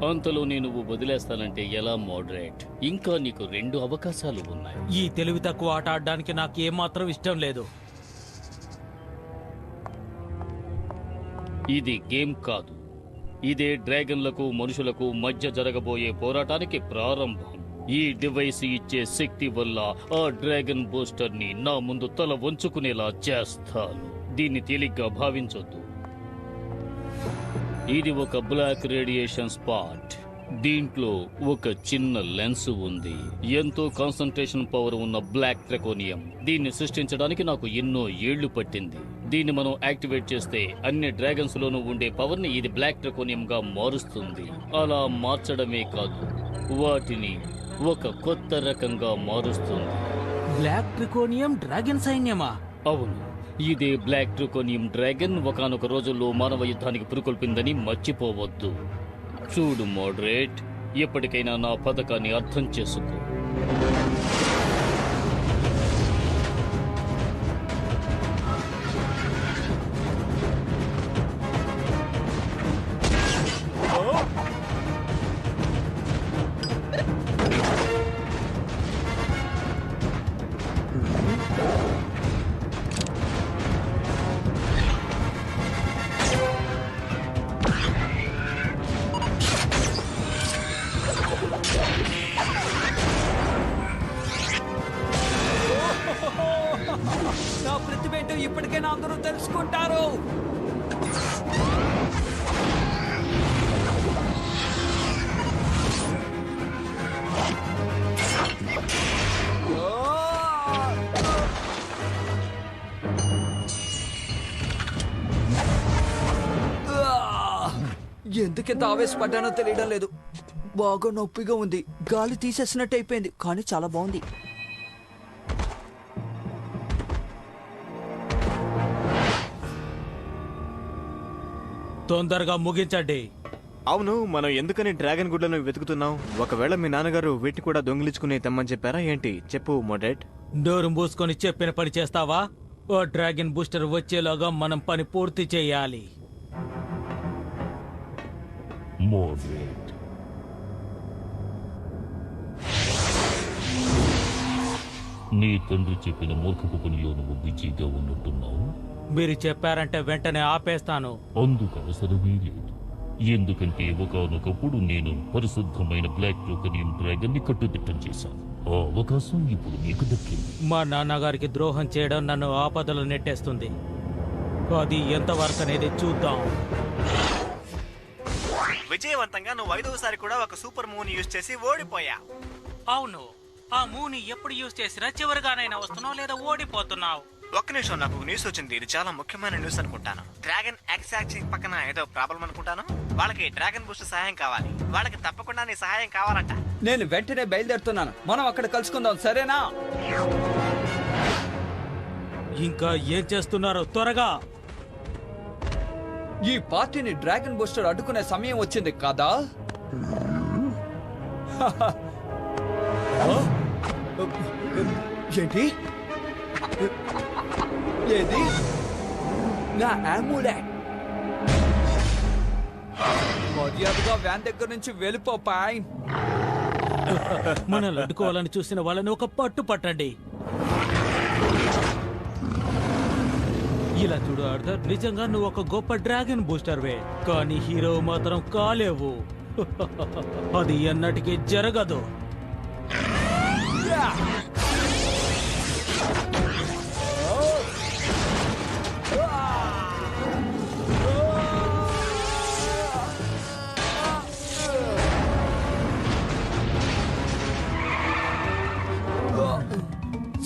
అంతలోనే నువ్వు వదిలేస్తానంటే ఎలా మోడరేట్? ఇంకా నీకు 2 అవకాశాలు ఉన్నాయి. ఈ తెలివి తక్కువ ఆట ఆడడానికి నాకు ఏమాత్రం ఇష్టం లేదు. ఇది గేమ్ కాదు, ఇదే డ్రాగన్లకు మనుషులకు మధ్య జరగబోయే పోరాటానికి ప్రారంభం. ఈ డివైస్ ఇచ్చే శక్తి వల్ల ఆ డ్రాగన్ బూస్టర్ ని నా ముందు తల వంచుకునేలా చేస్తాను. దీన్ని తేలిగ్గా భావించొద్దు. ఇది ఒక బ్లాక్ రేడియేషన్ స్పాట్. దీంట్లో ఒక చిన్న లెన్స్ ఉంది. ఎంతో కాన్సంట్రేషన్ పవర్ ఉన్న బ్లాక్ ట్రెకోనియం. దీన్ని సృష్టించడానికి నాకు ఎన్నో ఏళ్లు పట్టింది. దీన్ని మనం యాక్టివేట్ చేస్తే అన్ని డ్రాగన్స్ లోనూ ఉండే పవర్ ని ఇది బ్లాక్ ట్రెకోనియం గా మారుస్తుంది. అలా మార్చడమే కాదు, వాటిని ఒక కొత్త రకంగా మారుస్తుంది. బ్లాక్ ట్రికోనియం డ్రాగన్ సైన్యమా? అవును, ఇదే బ్లాక్ ట్రికోనియం డ్రాగన్ ఒకానొక రోజుల్లో మానవ యుద్ధానికి పురుకొల్పిందని మర్చిపోవద్దు. చూడు మోడరేట్, ఎప్పటికైనా నా పథకాన్ని అర్థం చేసుకో. నా ప్రతిభేంటో ఇప్పటికైనా అందరూ తెలుసుకుంటారు. ఎందుకెంత ఆవేశపడ్డానో తెలియడం లేదు. బాగా నొప్పిగా ఉంది. గాలి తీసేసినట్టు అయిపోయింది, కానీ చాలా బాగుంది. తొందరగా ముగించండి. అవును, మనం ఎందుకని డ్రాగన్ గుడ్లను వెతుకుతున్నాం? ఒకవేళ మీ నాన్నగారు వీటిని కూడా దొంగిలించుకుని తెమ్మని చెప్పారా ఏంటి? చెప్పు మోడరేట్. డోరు మూసుకొని చెప్పిన పని చేస్తావా? ఓ డ్రాగన్ బూస్టర్ వచ్చేలాగా మనం పని పూర్తి చేయాలి. మోడరేట్, నీ తండ్రి చెప్పిన మూర్ఖపు పనిలో నువ్వు బిజీగా ఉన్నట్టున్నావు. మీరు చెప్పారంటే వెంటనే ఆపేస్తాను. అందుకు అవసరమే లేదు. ఎందుకంటే ఒకానొకప్పుడు నేను పరిశుద్ధమైన బ్లాక్ ట్రోకనియం డ్రాగన్ ని కట్టుదిట్టం చేశాను. ఆ అవకాశం ఇప్పుడు నీకు దక్కింది. మా నాన్నగారికి ద్రోహం చేయడం నన్ను ఆపదలు నెట్టేస్తుంది. అది ఎంతవరకు అనేది చూద్దాం. విజయవంతంగా నువ్వు 5వసారి కూడా ఒక సూపర్ మూన్ యూజ్ చేసి ఓడిపోయా. అవును, ఆ మూని ఎప్పుడు యూజ్ చేసినా చివరిగానైనా వస్తున్నావు లేదా ఓడిపోతున్నావు. ఒక్క నిమిషం, నాకు న్యూస్ వచ్చింది. ఇది చాలా ముఖ్యమైన న్యూస్ అనుకుంటాను. డ్రాగన్ ఎక్సాక్టింగ్ పక్కన ఏదో ప్రాబ్లం అనుకుంటాను. వాళ్ళకి డ్రాగన్ బూస్ట్ సహాయం కావాలి. వాళ్ళకి తప్పకుండా నీ సహాయం కావాలంట. నేను వెంటనే బయలుదేరుతున్నాను. మనం అక్కడ కలుసుకుందాం, సరేనా? ఇంకా ఏం చేస్తున్నారు? త్వరగా! ఈ పార్టీని డ్రాగన్ బూస్టర్ అడ్డుకునే సమయం వచ్చింది కదా. ఏంటి? ఏది? నా అమ్యులెట్. మర్యాదగా వ్యాన్ దగ్గర నుంచి వెళ్ళిపో పైన్. మనల్ని అడ్డుకోవాలని చూసిన వాళ్ళని ఒక పట్టు పట్టండి. ఇలా చూడు ఆర్థర్, నిజంగా నువ్వు ఒక గొప్ప డ్రాగన్ బూస్టర్వే, కానీ హీరో మాత్రం కాలేవు. అది ఎన్నటికీ జరగదు.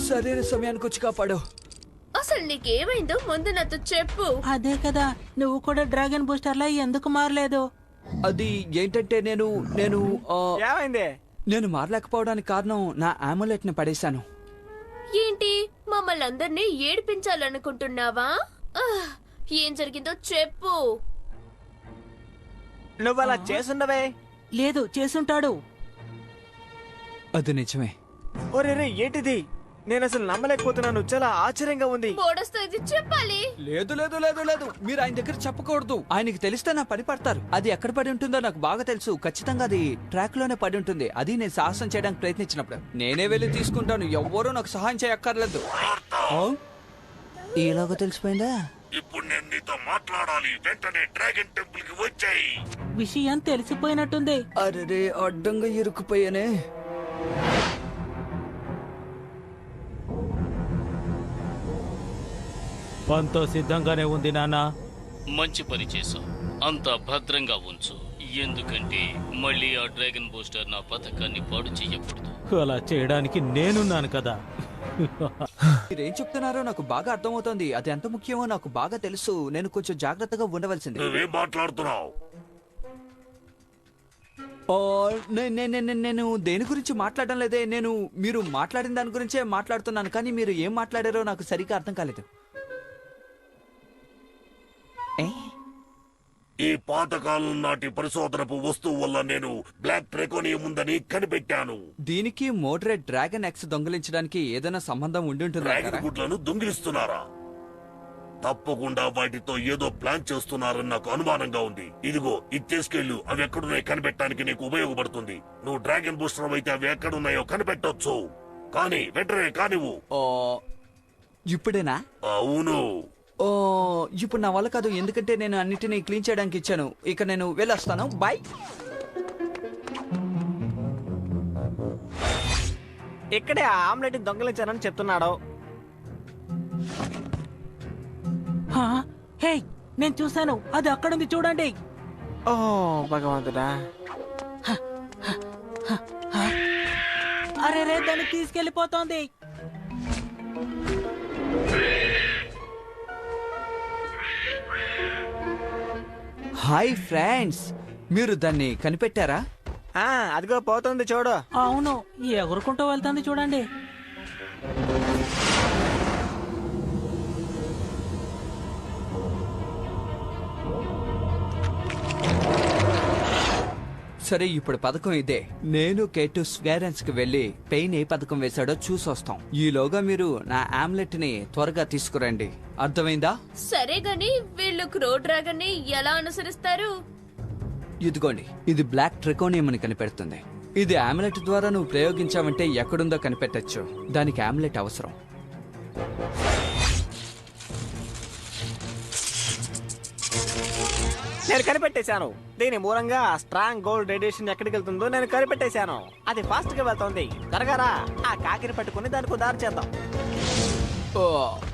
సరైన సమయానికి వచ్చి కాపాడు. అసలు నీకేమైందో ముందు నాతో చెప్పు. అదే కదా, నువ్వు కూడా డ్రాగన్ బూస్టర్లా ఎందుకు మారలేదు? అది ఏంటంటే నేను ఏమైంది? నేను మారలేకపోవడానికి కారణం నా అమ్యులెట్ ని పడేశాను. ఏంటి, మమ్మల్ని అందరినీ ఏడిపించాలనుకుంటున్నావా? ఏం జరిగిందో చెప్పు. నువ్వు అలా చేసుండవే. లేదు, చేసుంటాడు. అది నిజమే. ఒరే ఏంటిది? నేను అసలు నమ్మలేకపోతున్నాను, చాలా ఆశ్చర్యంగా ఉంది. మోడస్తో ఇది చెప్పాలి. లేదు లేదు లేదు లేదు, మీరు ఆయన దగ్గర చెప్పకూడదు. ఆయనకి తెలిస్తే నా పని పడతారు. అది ఎక్కడ పడి ఉంటుందో నాకు బాగా తెలుసు. ఖచ్చితంగా అది ట్రాక్ లోనే పడి ఉంటుంది. అది నేను సాహసం చేయడానికి ప్రయత్నించినప్పుడు నేనే వెళ్ళి తీసుకుంటాను. ఎవ్వరూ నాకు సహాయం చేయక్కర్లేదు. ఈలోగా తెలిసిపోయిందా? ఇప్పుడు నేను నీతో మాట్లాడాలి. వెంటనే డ్రాగన్ టెంపుల్ కి వచ్చాయి. విషయం తెలిసిపోయినట్టుంది. అరే అడ్డంగా ఇరుక్కుపోయానే. పంతో సిద్ధంగానే ఉంది నాన్న. మంచి పని చేశావు. అంతా భద్రంగా ఉంచు. ఎందుకంటే మళ్ళీ ఆ డ్రాగన్ బూస్టర్ నా పథకాన్ని పాడు చెయ్యకూడదు. అలా చేయడానికి నేనున్నాను కదా. మీరేం చెప్తున్నారో నాకు బాగా అర్థమవుతోంది. అది ఎంత ముఖ్యమో నాకు బాగా తెలుసు. నేను కొంచెం జాగ్రత్తగా ఉండవలసింది. నువ్వేం మాట్లాడుతున్నావు? నేను దేని గురించి మాట్లాడడం లేదే. మీరు మాట్లాడిన దాని గురించే మాట్లాడుతున్నాను. కానీ మీరు ఏం మాట్లాడారో నాకు సరిగ్గా అర్థం కాలేదు. ఈ పాతకాలం నాటి పరిశోధనపు వస్తువు వల్ల నేను బ్లాక్ ట్రెకోనియం ఉందని కనిపెట్టాను. దీనికి మోడ్రెడ్ డ్రాగన్ ఎక్స్ దొంగిలించడానికి ఏదైనా సంబంధం ఉండి డ్రాగన్ ఉంటుంది. గుడ్లను దొంగిలిస్తున్నారా? తప్పకుండా వాటితో ఏదో ప్లాన్ చేస్తున్నారని నాకు అనుమానంగా ఉంది. ఇదిగో ఇది తీసుకెళ్ళు. అవి ఎక్కడున్నాయి కనిపెట్టడానికి నీకు ఉపయోగపడుతుంది. నువ్వు డ్రాగన్ బూస్టర్ అయితే అవి ఎక్కడున్నాయో కనిపెట్టొచ్చు. కానీ వెంటనే కానివ్వు. ఇప్పుడేనా? అవును. ఇప్పుడు నా వల్ల కాదు. ఎందుకంటే నేను అన్నిటినీ క్లీన్ చేయడానికి ఇచ్చాను. ఇక నేను వెళ్ళొస్తాను. బాయ్. ఇక్కడే ఆ ఆమ్లెట్ దొంగలించానని చెప్తున్నాడు. హే, నేను చూశాను. అది అక్కడుంది చూడండి. ఓ భగవంతుడా. అరే రే, దాన్ని తీసుకెళ్లిపోతోంది. హాయ్ ఫ్రెండ్స్, మీరు దాన్ని కనిపెట్టారా? అదిగో పోతుంది చూడు. అవును, ఎగురుకుంటూ వెళ్తుంది చూడండి. సరే, ఇప్పుడు పథకం ఇదే. నేను కేటు స్వేరెన్స్ కి వెళ్లి పెయిన్ ఏ పథకం వేశాడో చూసొస్తాం. ఈలోగా మీరు నా ఆమ్లెట్ ని త్వరగా తీసుకురండి. అర్థమైందా? సరే గాని వీళ్ళు క్రో డ్రాగన్ ని ఎలా అనుసరిస్తారు? ఇదిగోండి, ఇది బ్లాక్ ట్రెకోనియం అని కనిపెడుతుంది. ఇది ఆమ్లెట్ ద్వారా నువ్వు ప్రయోగించావంటే ఎక్కడుందో కనిపెట్టచ్చు. దానికి ఆమ్లెట్ అవసరం. నేను కనిపెట్టేశాను. దీని మూలంగా స్ట్రాంగ్ గోల్డ్ రేడియేషన్ ఎక్కడికి వెళ్తుందో నేను కనిపెట్టేశాను. అది ఫాస్ట్ గా వెళ్తుంది. త్వరగా ఆ కాకిని పట్టుకుని దానికి దారి చేద్దాం.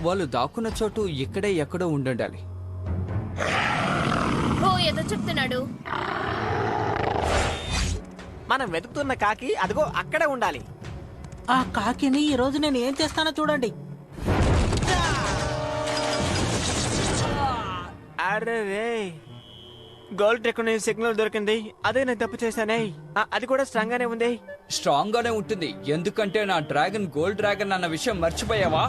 వాళ్ళు దాక్కున్న చోటు ఇక్కడే ఎక్కడో ఉండాలి. ఓ ఏదో చెప్తున్నాడు. మనం వెతుకుతున్న కాకి అదిగో అక్కడే ఉండాలి. ఆ కాకిని ఈ రోజు నేను ఏం చేస్తానో చూడండి. అరే రే, గోల్డ్ ట్రెకోనియం సిగ్నల్ దొరికింది. అదే నేను తప్పు చేశానే. అది కూడా స్ట్రాంగ్ గానే ఉంది. స్ట్రాంగ్ గానే ఉంటుంది. ఎందుకంటే నా డ్రాగన్ గోల్డ్ డ్రాగన్ అన్న విషయం మర్చిపోయావా?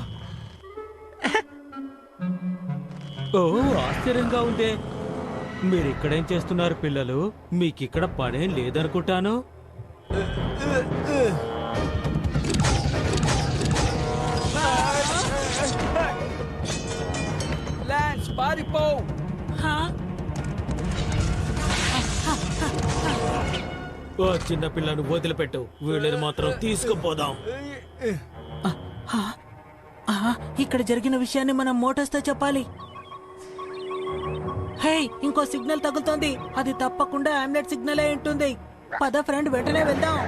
ఓ ఆశ్చర్యంగా ఉందే. మీరు ఇక్కడేం చేస్తున్నారు పిల్లలు? మీకిక్కడ పనేం లేదనుకుంటాను. లాన్స్, పారిపో. ఓ చిన్న పిల్లను వదిలిపెట్టు. వీళ్ళని మాత్రం తీసుకుపోదాం. ఇక్కడ జరిగిన విషయాన్ని మనం మోటార్స్ తో చెప్పాలి. హే, ఇంకో సిగ్నల్ తగులుతోంది. అది తప్పకుండా ఆమ్లెట్ సిగ్నల్ అయి ఉంటుంది. పద ఫ్రెండ్, వెంటనే వెళ్దాం.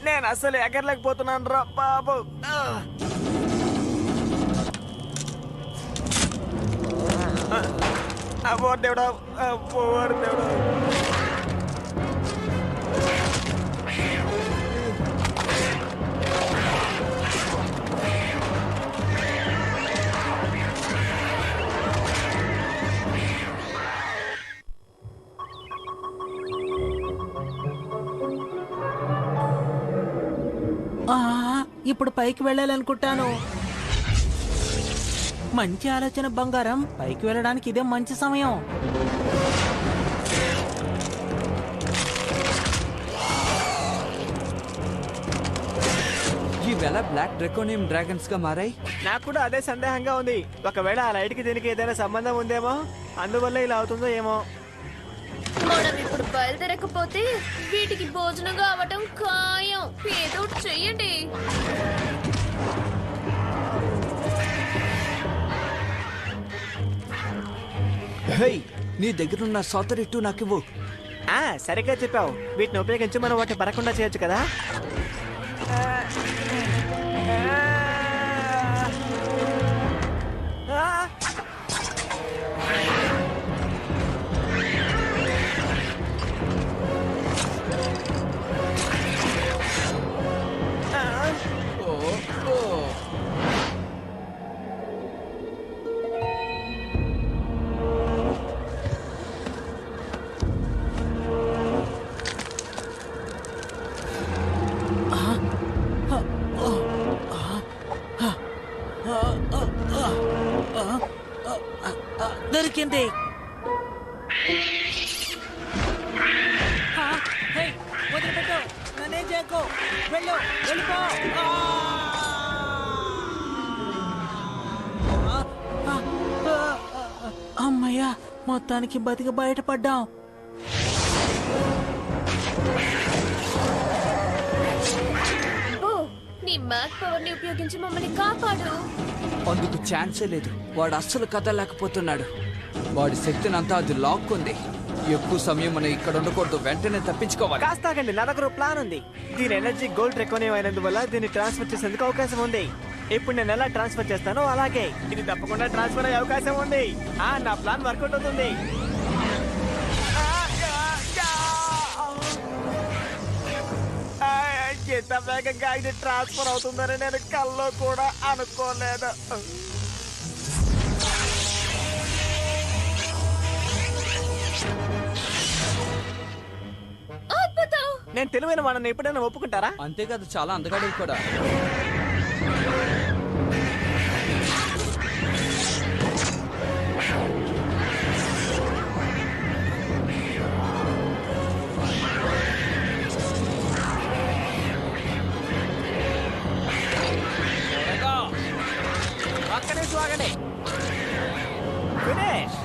నేను అసలు ఎగరలేకపోతున్నాను రా బాబు. దేవుడా, దేవుడా. ఇప్పుడు పైకి వెళ్ళాలనుకుంటాను. మంచి ఆలోచన బంగారం. పైకి వెళ్ళడానికి ఇదే మంచి సమయం. ఇవెలా బ్లాక్ డ్రాకోనియం డ్రాగన్స్ గా మారాయి? నాకు కూడా అదే సందేహంగా ఉంది. ఒకవేళ ఆ లైట్ కి దీనికి ఏదైనా సంబంధం ఉందేమో, అందువల్ల ఇలా అవుతుందో ఏమో. మనం ఇప్పుడు బయలుదేరకపోతే వీటికి భోజనం కావటం ఖాయం. ఏదో ఒకటి చెయ్యండి. హే, నీ దగ్గరున్న సోతరిట్టు నాకివ్వు. సరిగ్గా చెప్పావు. వీటిని ఉపయోగించి మనం వాటిని పడకుండా చేయొచ్చు కదా. దొరికింది. వదిలిపెట్టు, నన్నేం చేయకు. వెళ్ళు, వెళ్ళిపో. అమ్మయ్యా, మొత్తానికి బతికి బయటపడ్డాం. ఓ, నీ మ్యాథ్ పవర్ ని ఉపయోగించి మమ్మల్ని కాపాడు. అందుకు ఛాన్సే లేదు. వాడు అస్సలు కదలేకపోతున్నాడు. వాడి శక్తిని అంతా అది లాక్కుంది. ఎక్కువ సమయం మనం ఇక్కడ ఉండకూడదు. వెంటనే తప్పించుకోవాలి. కాస్త ఆగండి, నా దగ్గర ప్లాన్ ఉంది. దీని ఎనర్జీ గోల్డ్ డ్రాకోనియం అయినందువల్ల దీన్ని ట్రాన్స్ఫర్ చేసేందుకు అవకాశం ఉంది. ఇప్పుడు నేను ఎలా ట్రాన్స్ఫర్ చేస్తానో అలాగే ఇది తప్పకుండా ట్రాన్స్ఫర్ అయ్యే అవకాశం ఉంది. నా ప్లాన్ వర్కౌట్ అవుతుంది. ఎంత వేగంగా ఇది ట్రాన్స్ఫర్ అవుతుందని నేను కల్లో కూడా అనుకోలేదు. అద్భుతం. నేను తెలివైన వాళ్ళని ఎప్పుడైనా ఒప్పుకుంటారా? అంతేకాదు, చాలా అందగాడు కూడా. అక్కడే స్వాగలే ఫినిష్.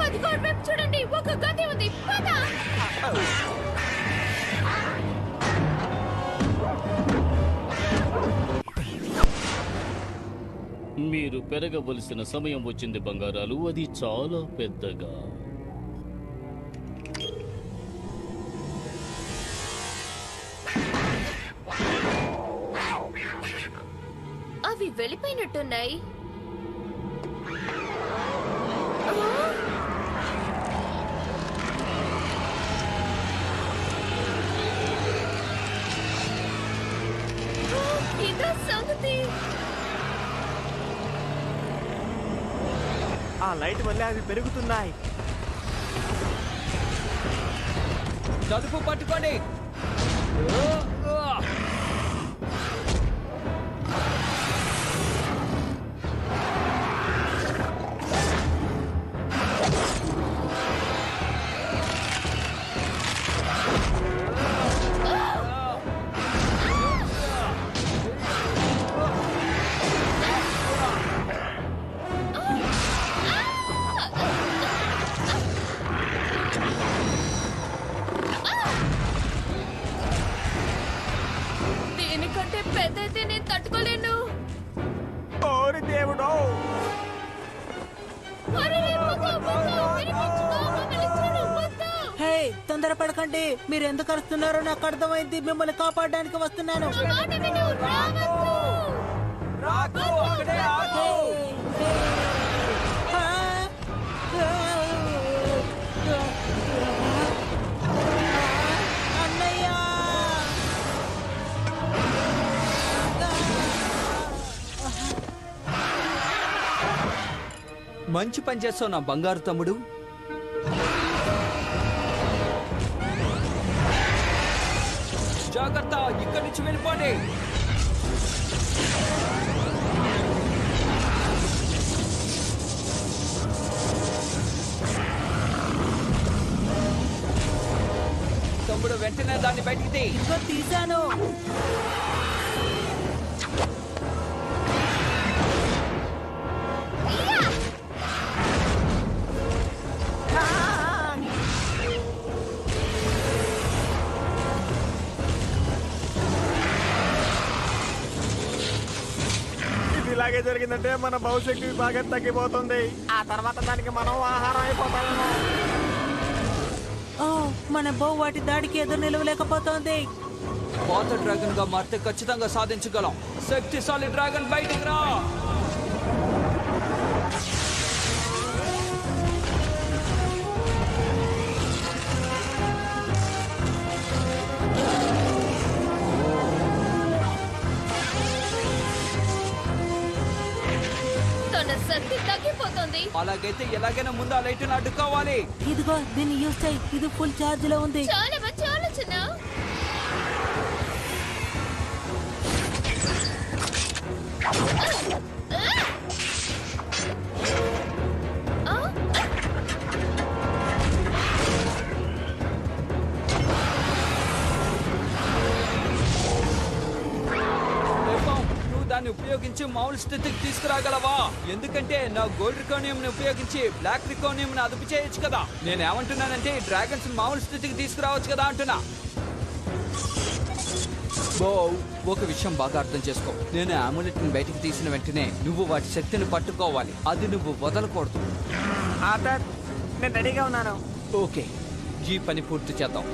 అది వైపు చూడండి, ఒక గది ఉంది. పద. మీరు పెరగవలసిన సమయం వచ్చింది బంగారాలు. అది చాలా పెద్దగా. అవి వెళ్ళిపోయినట్టున్నాయి. ఇదో సంగతి. ఆ లైట్ వల్లే అవి పెరుగుతున్నాయి. తలుపు పట్టుకోండి. దీనికంటే పెద్ద అయితే నేను తట్టుకోలేను. ఓరి దేవుడో. అరెరే, వద్దు, వద్దు, వినిపించుకో, మమ్మల్ని చూడు, వద్దు. హే, తొందరపడకండి. మీరు ఎందుకు అరుస్తున్నారో నాకు అర్థమైంది. మిమ్మల్ని కాపాడడానికి వస్తున్నాను. నా మాట విను, రావద్దు. హే, హే. ఆ, ఆ, అన్నయ్య. మంచి పని చేస్తావు నా బంగారు తమ్ముడు. జాగ్రత్త, ఇక్కడి నుంచి వెళ్ళిపోండి. వెంటనే దాన్ని బయటికి తీ. ఇదిగో తీశాను. ఇది ఇలాగే జరిగిందంటే మన భవిష్యత్తు బాగా తగ్గిపోతుంది. ఆ తర్వాత దానికి మనం ఆహారం అయిపోతాము. ఓ, మన బో వాటి దాడికి ఎదురు నిలవలేకపోతోంది. పాత డ్రాగన్ గా మారితే ఖచ్చితంగా సాధించగలం. శక్తిశాలి డ్రాగన్ బయటికి రా. తన శక్తి తగ్గిపోతుంది. అలాగైతే ఎలాగైనా ముందు ఆ లైట్ అడ్డుకోవాలి. ఇదిగో దీన్ని యూజ్ చేయి. ఇది ఫుల్ ఛార్జ్ లో ఉంది. చాలా మంచి ఆలోచన. నువ్వు దాన్ని ఉపయోగించి మామూలు స్థితికి తీసుకురాగలవా? ఎందుకంటే నా గోల్డ్ రికోనియం ని ఉపయోగించి బ్లాక్ రికోనియం ని అదుపు చేయొచ్చు కదా. నేను ఏమంటున్నానంటే డ్రాగన్స్ మామూలు స్థితికి తీసుకురావచ్చు కదా అంటున్నా. బో, ఒక విషయం బాగా అర్థం చేసుకో. నేను అమ్యులెట్ ని బయటికి తీసిన వెంటనే నువ్వు వాటి శక్తిని పట్టుకోవాలి. అది నువ్వు వదలకూడదు. ఆర్థర్, నేను రెడీగా ఉన్నాను. ఓకే, ఈ పని పూర్తి చేద్దాం.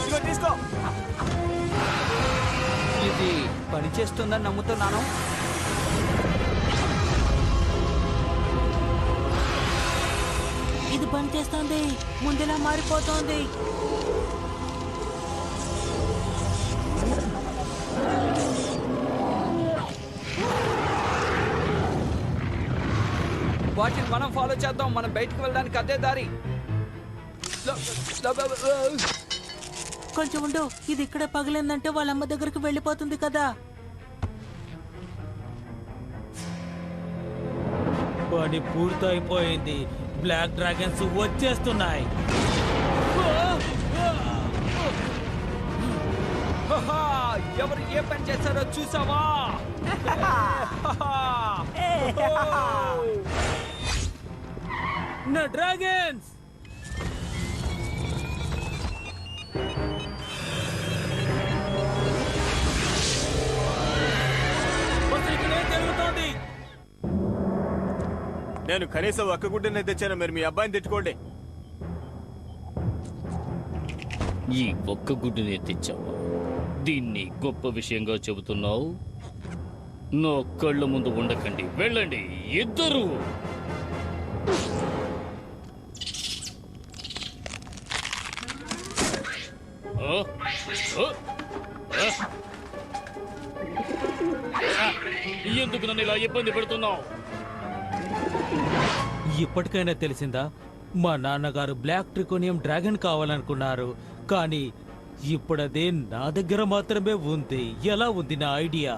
ఇదిగో తీసుకో. ఇది పని చేస్తుందని నమ్ముతున్నాను. ఇది పని చేస్తోంది. ముందులా మారిపోతోంది. వాటిని మనం ఫాలో చేద్దాం. మనం బయటికి వెళ్ళడానికి అదే దారి. కొంచెం ఉండు. ఇది ఇక్కడ పగిలిందంటే వాళ్ళ అమ్మ దగ్గరికి వెళ్ళిపోతుంది కదా. పని పూర్తయిపోయింది. బ్లాక్ డ్రాగన్స్ వచ్చేస్తున్నాయి. హహా, ఎవరు ఏ పని చేశారో చూసావా? నా డ్రాగన్స్ ఇక్కడే జరుగుతోంది. నేను కనీసం ఒక్క గుడ్డనే తెచ్చాను. మీరు మీ అబ్బాయిని తిట్టుకోండి. ఈ ఒక్క గుడ్డునే తెచ్చావా? దీన్ని గొప్ప విషయంగా చెబుతున్నావు? నా కళ్ళ ముందు ఉండకండి, వెళ్ళండి ఇద్దరు. ఎందుకు నన్ను ఇలా ఇబ్బంది పెడుతున్నావు? ఇప్పటికైనా తెలిసిందా? మా నాన్నగారు బ్లాక్ ట్రికోనియం డ్రాగన్ కావాలనుకున్నారు, కానీ ఇప్పుడదే నా దగ్గర మాత్రమే ఉంది. ఎలా ఉంది నా ఐడియా?